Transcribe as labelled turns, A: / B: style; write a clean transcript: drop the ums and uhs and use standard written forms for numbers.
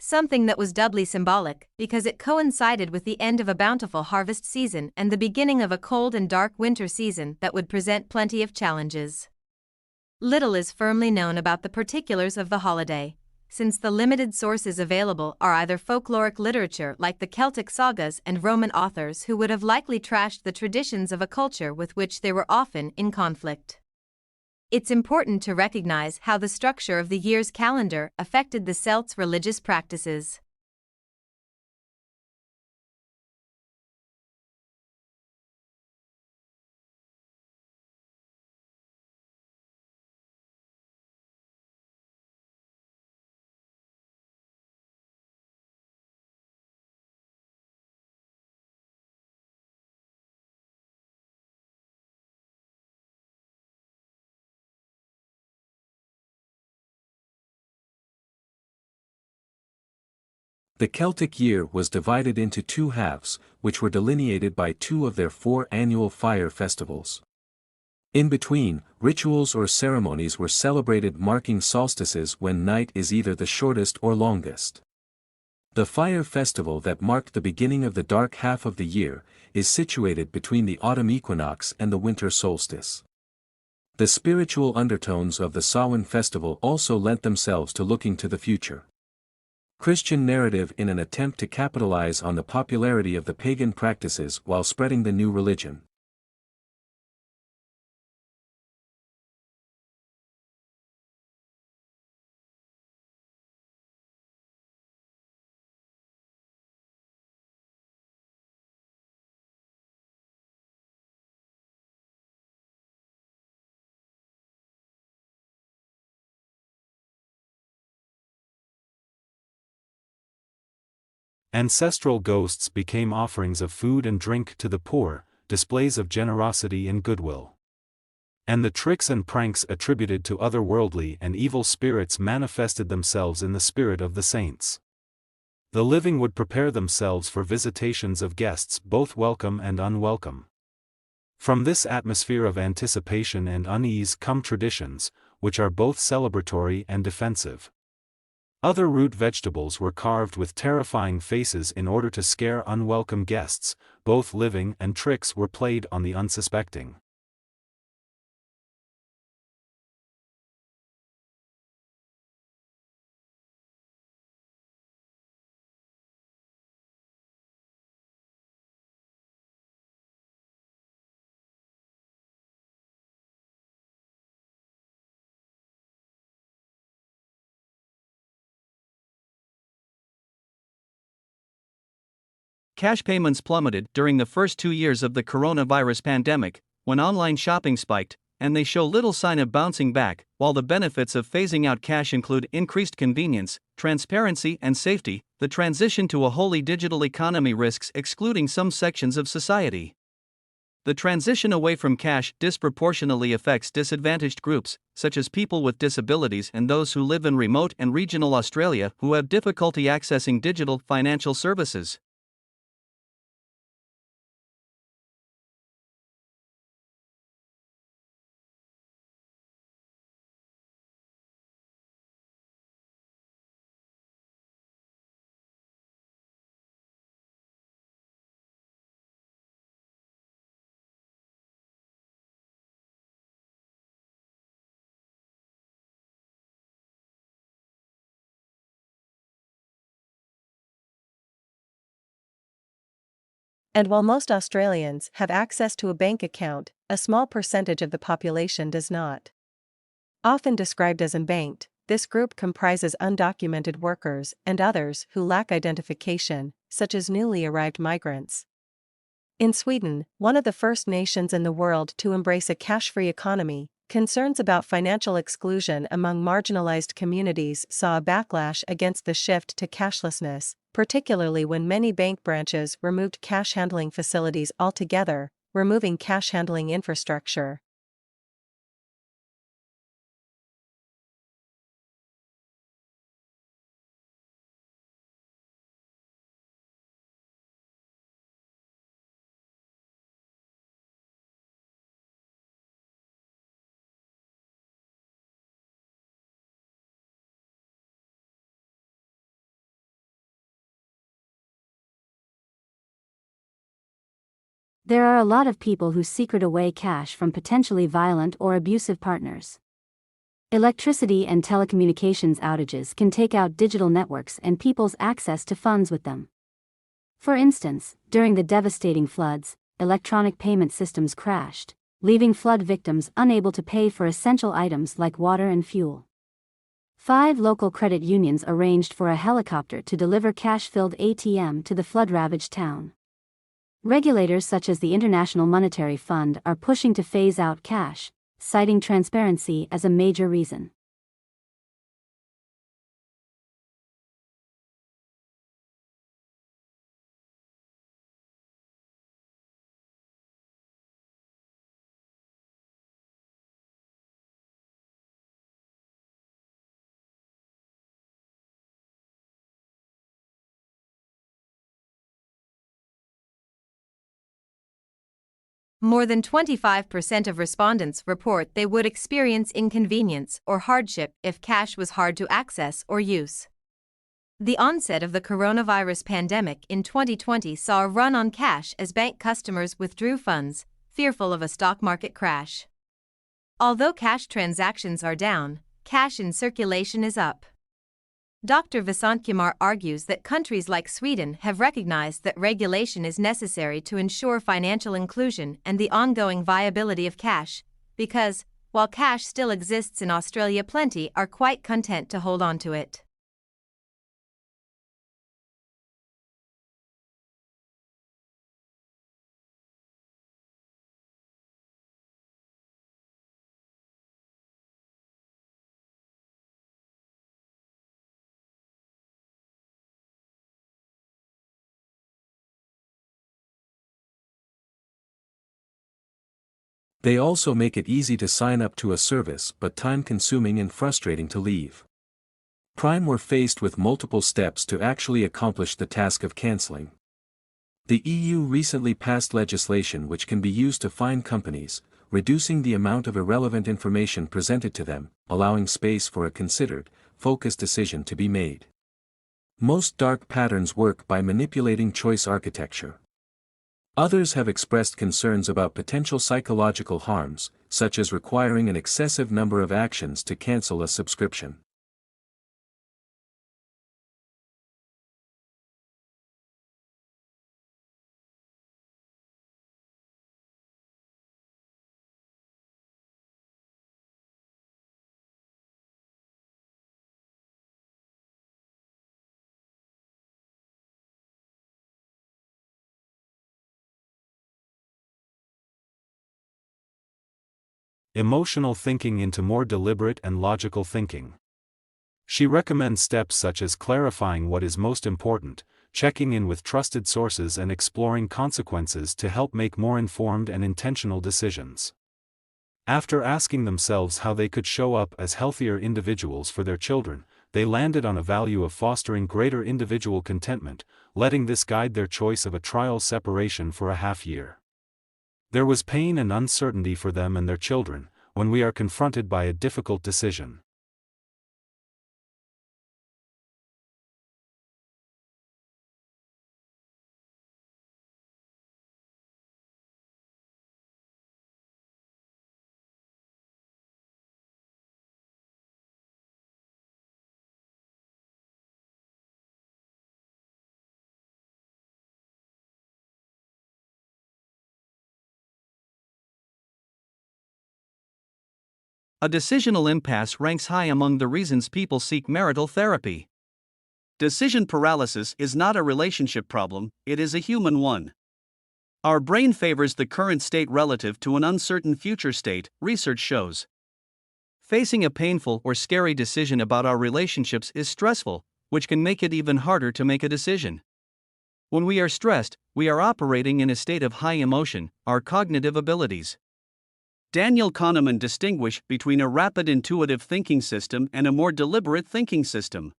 A: something that was doubly symbolic because it coincided with the end of a bountiful harvest season and the beginning of a cold and dark winter season that would present plenty of challenges. Little is firmly known about the particulars of the holiday, since the limited sources available are either folkloric literature like the Celtic sagas and Roman authors who would have likely trashed the traditions of a culture with which they were often in conflict. It's important to recognize how the structure of the year's calendar affected the Celts' religious practices.
B: The Celtic year was divided into two halves, which were delineated by two of their 4 annual fire festivals. In between, rituals or ceremonies were celebrated marking solstices when night is either the shortest or longest. The fire festival that marked the beginning of the dark half of the year is situated between the autumn equinox and the winter solstice. The spiritual undertones of the Samhain festival also lent themselves to looking to the future. Christian narrative in an attempt to capitalize on the popularity of the pagan practices while spreading the new religion.
C: Ancestral ghosts became offerings of food and drink to the poor, displays of generosity and goodwill. And the tricks and pranks attributed to otherworldly and evil spirits manifested themselves in the spirit of the saints. The living would prepare themselves for visitations of guests both welcome and unwelcome. From this atmosphere of anticipation and unease come traditions, which are both celebratory and defensive. Other root vegetables were carved with terrifying faces in order to scare unwelcome guests, both living and tricks were played on the unsuspecting.
D: Cash payments plummeted during the first 2 years of the coronavirus pandemic, when online shopping spiked, and they show little sign of bouncing back. While the benefits of phasing out cash include increased convenience, transparency, and safety, the transition to a wholly digital economy risks excluding some sections of society. The transition away from cash disproportionately affects disadvantaged groups, such as people with disabilities and those who live in remote and regional Australia who have difficulty accessing digital financial services.
E: And while most Australians have access to a bank account, a small percentage of the population does not. Often described as unbanked, this group comprises undocumented workers and others who lack identification, such as newly arrived migrants. In Sweden, one of the first nations in the world to embrace a cash-free economy, concerns about financial exclusion among marginalized communities saw a backlash against the shift to cashlessness, particularly when many bank branches removed cash handling facilities altogether, removing cash handling infrastructure.
F: There are a lot of people who secret away cash from potentially violent or abusive partners. Electricity and telecommunications outages can take out digital networks and people's access to funds with them. For instance, during the devastating floods, electronic payment systems crashed, leaving flood victims unable to pay for essential items like water and fuel. 5 local credit unions arranged for a helicopter to deliver cash-filled ATM to the flood-ravaged town. Regulators such as the International Monetary Fund are pushing to phase out cash, citing transparency as a major reason.
A: More than 25% of respondents report they would experience inconvenience or hardship if cash was hard to access or use. The onset of the coronavirus pandemic in 2020 saw a run on cash as bank customers withdrew funds, fearful of a stock market crash. Although cash transactions are down, cash in circulation is up. Dr. Vasantkumar argues that countries like Sweden have recognized that regulation is necessary to ensure financial inclusion and the ongoing viability of cash, because, while cash still exists in Australia, plenty are quite content to hold on to it.
B: They also make it easy to sign up to a service but time-consuming and frustrating to leave. Prime were faced with multiple steps to actually accomplish the task of cancelling. The EU recently passed legislation which can be used to fine companies, reducing the amount of irrelevant information presented to them, allowing space for a considered, focused decision to be made. Most dark patterns work by manipulating choice architecture. Others have expressed concerns about potential psychological harms, such as requiring an excessive number of actions to cancel a subscription.
C: Emotional thinking into more deliberate and logical thinking. She recommends steps such as clarifying what is most important, checking in with trusted sources and exploring consequences to help make more informed and intentional decisions. After asking themselves how they could show up as healthier individuals for their children, they landed on a value of fostering greater individual contentment, letting this guide their choice of a trial separation for a half year. There was pain and uncertainty for them and their children, when we are confronted by a difficult decision.
D: A decisional impasse ranks high among the reasons people seek marital therapy. Decision paralysis is not a relationship problem, it is a human one. Our brain favors the current state relative to an uncertain future state, research shows. Facing a painful or scary decision about our relationships is stressful, which can make it even harder to make a decision. When we are stressed, we are operating in a state of high emotion, our cognitive abilities. Daniel Kahneman distinguished between a rapid intuitive thinking system and a more deliberate thinking system.